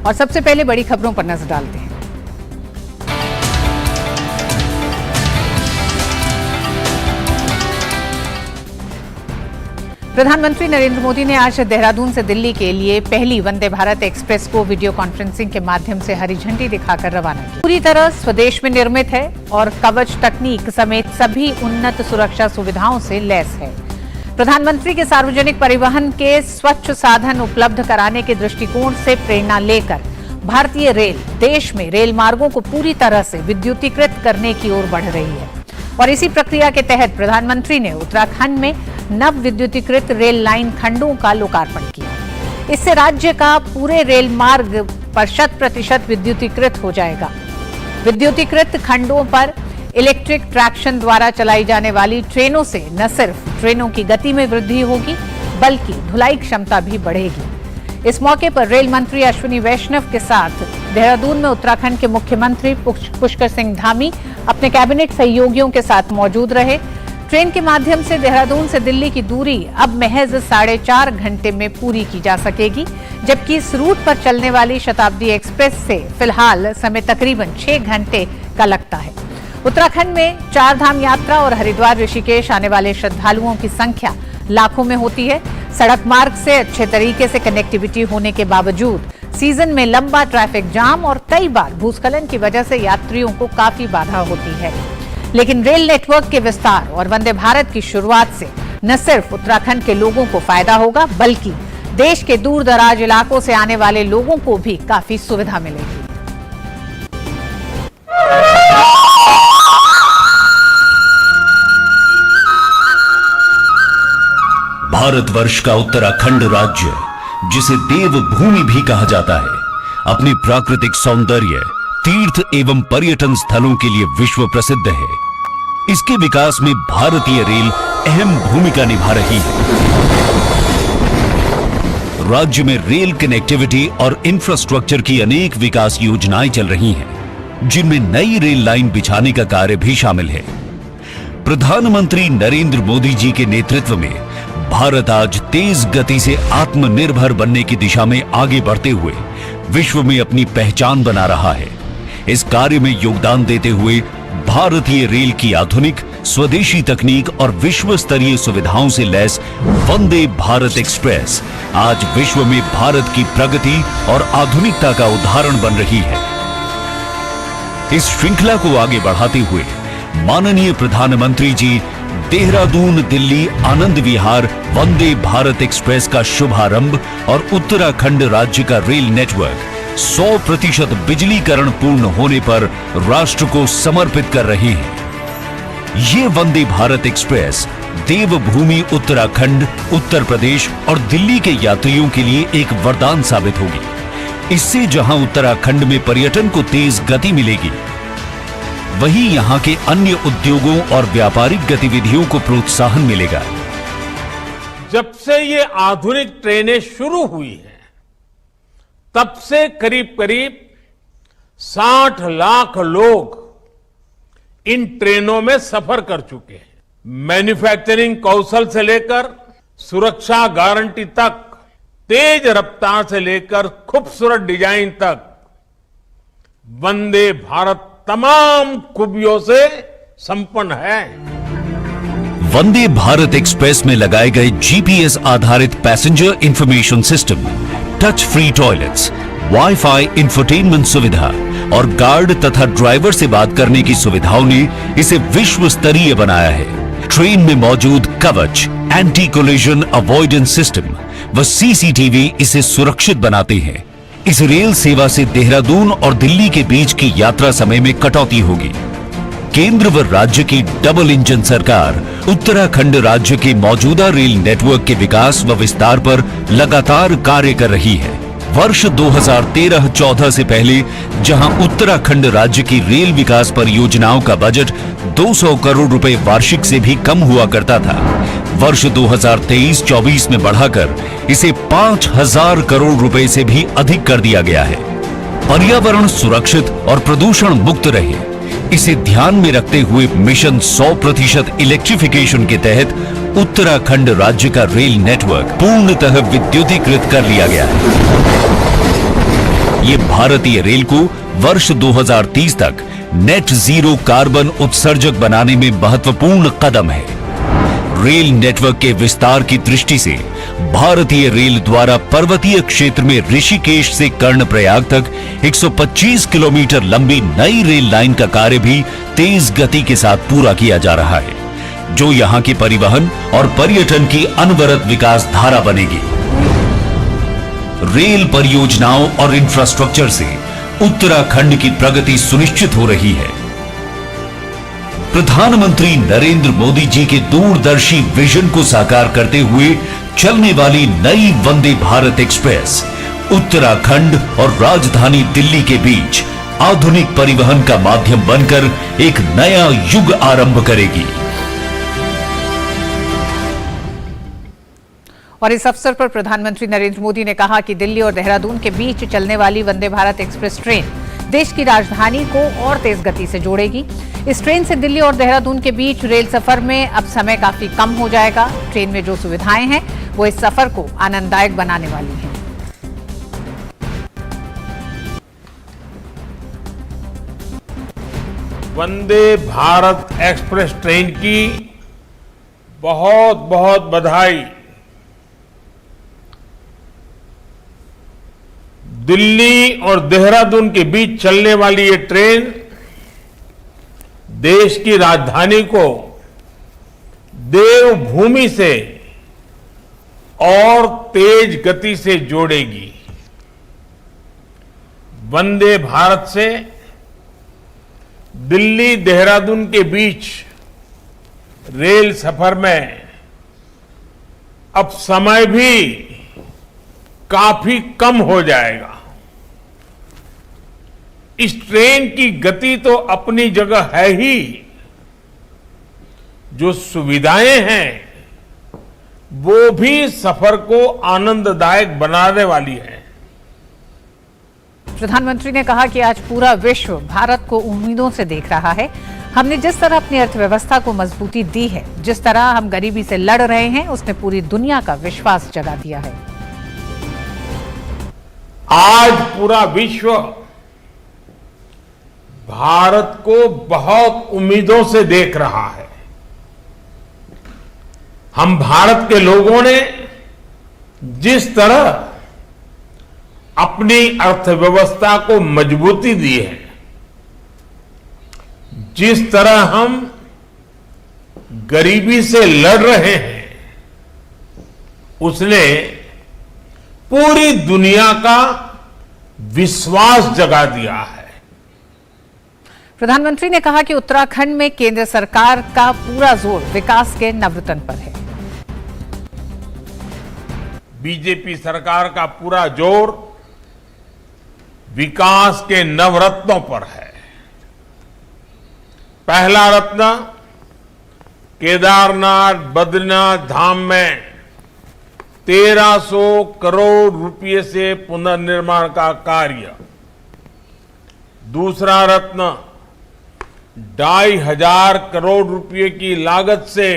और सबसे पहले बड़ी खबरों पर नजर डालते हैं। प्रधानमंत्री नरेंद्र मोदी ने आज देहरादून से दिल्ली के लिए पहली वंदे भारत एक्सप्रेस को वीडियो कॉन्फ्रेंसिंग के माध्यम से हरी झंडी दिखाकर रवाना किया। पूरी तरह स्वदेश में निर्मित है और कवच तकनीक समेत सभी उन्नत सुरक्षा सुविधाओं से लैस है। प्रधानमंत्री के सार्वजनिक परिवहन के स्वच्छ साधन उपलब्ध कराने के दृष्टिकोण से प्रेरणा लेकर भारतीय रेल देश में रेल मार्गों को पूरी तरह से विद्युतीकृत करने की ओर बढ़ रही है और इसी प्रक्रिया के तहत प्रधानमंत्री ने उत्तराखंड में नव विद्युतीकृत रेल लाइन खंडों का लोकार्पण किया। इससे राज्य का पूरे रेल मार्ग पर 100% विद्युतीकृत हो जाएगा। विद्युतीकृत खंडों पर इलेक्ट्रिक ट्रैक्शन द्वारा चलाई जाने वाली ट्रेनों से न सिर्फ ट्रेनों की गति में वृद्धि होगी बल्कि ढुलाई क्षमता भी बढ़ेगी। इस मौके पर रेल मंत्री अश्विनी वैष्णव के साथ देहरादून में उत्तराखंड के मुख्यमंत्री पुष्कर सिंह धामी अपने कैबिनेट सहयोगियों के साथ मौजूद रहे। ट्रेन के माध्यम से देहरादून से दिल्ली की दूरी अब महज 4.5 घंटे में पूरी की जा सकेगी, जबकि इस रूट पर चलने वाली शताब्दी एक्सप्रेस से फिलहाल समय तकरीबन 6 घंटे का लगता है। उत्तराखंड में 4 धाम यात्रा और हरिद्वार ऋषिकेश आने वाले श्रद्धालुओं की संख्या लाखों में होती है। सड़क मार्ग से अच्छे तरीके से कनेक्टिविटी होने के बावजूद सीजन में लंबा ट्रैफिक जाम और कई बार भूस्खलन की वजह से यात्रियों को काफी बाधा होती है। लेकिन रेल नेटवर्क के विस्तार और वंदे भारत की शुरुआत से न सिर्फ उत्तराखंड के लोगों को फायदा होगा बल्कि देश के दूर दराज इलाकों से आने वाले लोगों को भी काफी सुविधा मिलेगी। भारतवर्ष का उत्तराखंड राज्य, जिसे देवभूमि भी कहा जाता है, अपनी प्राकृतिक सौंदर्य, तीर्थ एवं पर्यटन स्थलों के लिए विश्व प्रसिद्ध है। इसके विकास में भारतीय रेल अहम भूमिका निभा रही है। राज्य में रेल कनेक्टिविटी और इंफ्रास्ट्रक्चर की अनेक विकास योजनाएं चल रही हैं, जिनमें नई रेल लाइन बिछाने का कार्य भी शामिल है। प्रधानमंत्री नरेंद्र मोदी जी के नेतृत्व में भारत आज तेज गति से आत्मनिर्भर बनने की दिशा में आगे बढ़ते हुए विश्व में अपनी पहचान बना रहा है। इस कार्य में योगदान देते हुए भारतीय रेल की आधुनिक स्वदेशी तकनीक और विश्व स्तरीय सुविधाओं से लैस वंदे भारत एक्सप्रेस आज विश्व में भारत की प्रगति और आधुनिकता का उदाहरण बन रही है। इस श्रृंखला को आगे बढ़ाते हुए माननीय प्रधानमंत्री जी देहरादून दिल्ली आनंद विहार वंदे भारत एक्सप्रेस का शुभारंभ और उत्तराखंड राज्य का रेल नेटवर्क 100% बिजलीकरण पूर्ण होने पर राष्ट्र को समर्पित कर रहे हैं। ये वंदे भारत एक्सप्रेस देवभूमि उत्तराखंड, उत्तर प्रदेश और दिल्ली के यात्रियों के लिए एक वरदान साबित होगी। इससे जहां उत्तराखंड में पर्यटन को तेज गति मिलेगी, वहीं यहां के अन्य उद्योगों और व्यापारिक गतिविधियों को प्रोत्साहन मिलेगा। जब से ये आधुनिक ट्रेनें शुरू हुई हैं, तब से करीब करीब 60 लाख लोग इन ट्रेनों में सफर कर चुके हैं। मैन्युफैक्चरिंग कौशल से लेकर सुरक्षा गारंटी तक, तेज रफ्तार से लेकर खूबसूरत डिजाइन तक, वंदे भारत तमाम खूबियों से संपन्न है। वंदे भारत एक्सप्रेस में लगाए गए जीपीएस आधारित passenger information system, touch free toilets, wifi infotainment सुविधा और गार्ड तथा ड्राइवर से बात करने की सुविधाओं ने इसे विश्व स्तरीय बनाया है। ट्रेन में मौजूद कवच, एंटी कोलिजन अवॉइडेंस सिस्टम व सीसीटीवी इसे सुरक्षित बनाते हैं। इस रेल सेवा से देहरादून और दिल्ली के बीच की यात्रा समय में कटौती होगी। केंद्र व राज्य की डबल इंजन सरकार उत्तराखंड राज्य के मौजूदा रेल नेटवर्क के विकास व विस्तार पर लगातार कार्य कर रही है। वर्ष 2013-14 से पहले जहां उत्तराखंड राज्य की रेल विकास परियोजनाओं का बजट 200 करोड़ रुपए वार्षिक से भी कम हुआ करता था, वर्ष 2023-24 में बढ़ाकर इसे 5000 करोड़ रुपए से भी अधिक कर दिया गया है। पर्यावरण सुरक्षित और प्रदूषण मुक्त रहे, इसे ध्यान में रखते हुए मिशन 100% इलेक्ट्रिफिकेशन के तहत उत्तराखंड राज्य का रेल नेटवर्क पूर्णतः विद्युतीकृत कर लिया गया है। ये भारतीय रेल को वर्ष 2030 तक नेट जीरो कार्बन उत्सर्जक बनाने में महत्वपूर्ण कदम है। रेल नेटवर्क के विस्तार की दृष्टि से भारतीय रेल द्वारा पर्वतीय क्षेत्र में ऋषिकेश से कर्णप्रयाग तक 125 किलोमीटर लंबी नई रेल लाइन का कार्य भी तेज गति के साथ पूरा किया जा रहा है, जो यहां के परिवहन और पर्यटन की अनवरत विकास धारा बनेगी। रेल परियोजनाओं और इंफ्रास्ट्रक्चर से उत्तराखंड की प्रगति सुनिश्चित हो रही है। प्रधानमंत्री नरेंद्र मोदी जी के दूरदर्शी विजन को साकार करते हुए चलने वाली नई वंदे भारत एक्सप्रेस उत्तराखंड और राजधानी दिल्ली के बीच आधुनिक परिवहन का माध्यम बनकर एक नया युग आरंभ करेगी। और इस अवसर पर प्रधानमंत्री नरेंद्र मोदी ने कहा कि दिल्ली और देहरादून के बीच चलने वाली वंदे भारत एक्सप्रेस ट्रेन देश की राजधानी को और तेज गति से जोड़ेगी। इस ट्रेन से दिल्ली और देहरादून के बीच रेल सफर में अब समय काफी कम हो जाएगा। ट्रेन में जो सुविधाएं हैं वो इस सफर को आनंददायक बनाने वाली हैं। वंदे भारत एक्सप्रेस ट्रेन की बहुत बहुत बधाई। दिल्ली और देहरादून के बीच चलने वाली ये ट्रेन देश की राजधानी को देवभूमि से और तेज गति से जोड़ेगी। वंदे भारत से दिल्ली देहरादून के बीच रेल सफर में अब समय भी काफी कम हो जाएगा। इस ट्रेन की गति तो अपनी जगह है ही, जो सुविधाएं हैं वो भी सफर को आनंददायक बनाने वाली है। प्रधानमंत्री ने कहा कि आज पूरा विश्व भारत को उम्मीदों से देख रहा है। हमने जिस तरह अपनी अर्थव्यवस्था को मजबूती दी है, जिस तरह हम गरीबी से लड़ रहे हैं, उसने पूरी दुनिया का विश्वास जगा दिया है। आज पूरा विश्व भारत को बहुत उम्मीदों से देख रहा है। हम भारत के लोगों ने जिस तरह अपनी अर्थव्यवस्था को मजबूती दी है, जिस तरह हम गरीबी से लड़ रहे हैं, उसने पूरी दुनिया का विश्वास जगा दिया है। प्रधानमंत्री ने कहा कि उत्तराखंड में केंद्र सरकार का पूरा जोर विकास के नवरत्न पर है। बीजेपी सरकार का पूरा जोर विकास के नवरत्नों पर है। पहला रत्न केदारनाथ बद्रीनाथ धाम में 1300 करोड़ रुपए से पुनर्निर्माण का कार्य। दूसरा रत्न 2500 करोड़ रुपए की लागत से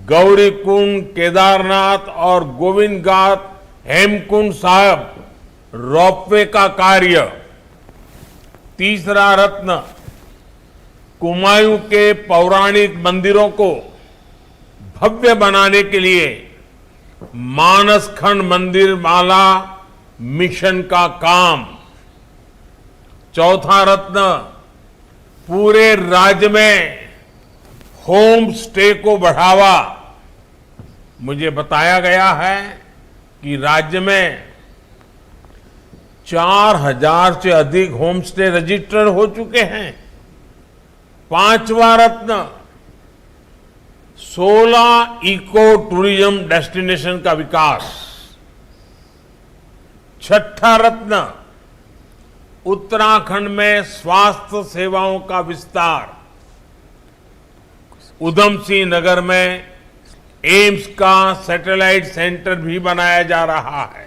गौरीकुंड, केदारनाथ और गोविंद घाट हेमकुंड साहब रोपवे का कार्य। तीसरा रत्न कुमायूं के पौराणिक मंदिरों को भव्य बनाने के लिए मानसखंड मंदिर माला मिशन का काम। चौथा रत्न पूरे राज्य में होम स्टे को बढ़ावा। मुझे बताया गया है कि राज्य में 4000 से अधिक होम स्टे रजिस्टर्ड हो चुके हैं। पांचवा रत्न 16 इको टूरिज्म डेस्टिनेशन का विकास। छठा रत्न उत्तराखंड में स्वास्थ्य सेवाओं का विस्तार। उधम सिंह नगर में एम्स का सैटेलाइट सेंटर भी बनाया जा रहा है।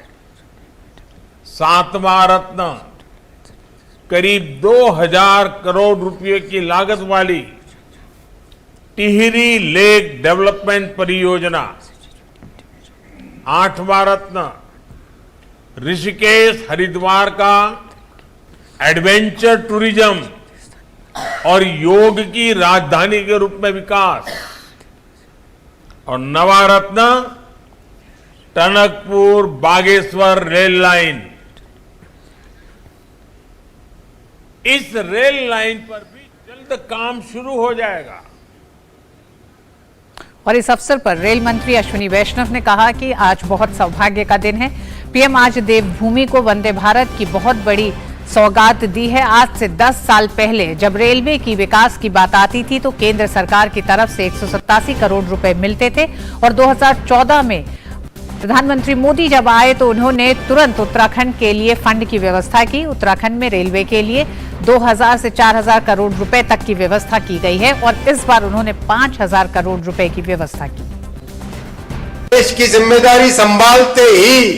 सातवां रत्न करीब 2000 करोड़ रुपए की लागत वाली टिहरी लेक डेवलपमेंट परियोजना। आठवां रत्न ऋषिकेश हरिद्वार का एडवेंचर टूरिज्म और योग की राजधानी के रूप में विकास और नवारत्न टनकपुर बागेश्वर रेल लाइन, इस रेल लाइन पर भी जल्द काम शुरू हो जाएगा। और इस अवसर पर रेल मंत्री अश्विनी वैष्णव ने कहा कि आज बहुत सौभाग्य का दिन है। पीएम आज देवभूमि को वंदे भारत की बहुत बड़ी सौगात दी है। आज से 10 साल पहले जब रेलवे की विकास की बात आती थी तो केंद्र सरकार की तरफ से 187 करोड़ रुपए मिलते थे और 2014 में प्रधानमंत्री मोदी जब आए तो उन्होंने तुरंत उत्तराखंड के लिए फंड की व्यवस्था की। उत्तराखंड में रेलवे के लिए 2000 से 4000 करोड़ रुपए तक की व्यवस्था की गई है और इस बार उन्होंने 5000 करोड़ रुपए की व्यवस्था की। देश की जिम्मेदारी संभालते ही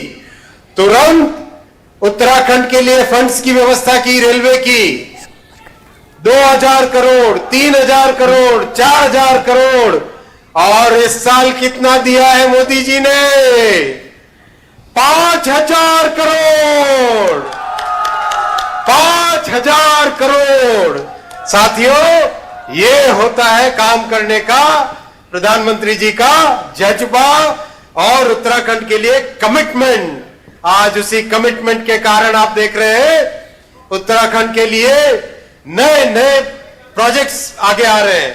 तुरंत उत्तराखंड के लिए फंड्स की व्यवस्था की रेलवे की। 2000 करोड़, 3000 करोड़, 4000 करोड़ और इस साल कितना दिया है मोदी जी ने? 5000 करोड़, 5000 करोड़। साथियों, ये होता है काम करने का प्रधानमंत्री जी का जज्बा और उत्तराखंड के लिए कमिटमेंट। आज उसी कमिटमेंट के कारण आप देख रहे हैं उत्तराखंड के लिए नए नए प्रोजेक्ट्स आगे आ रहे हैं।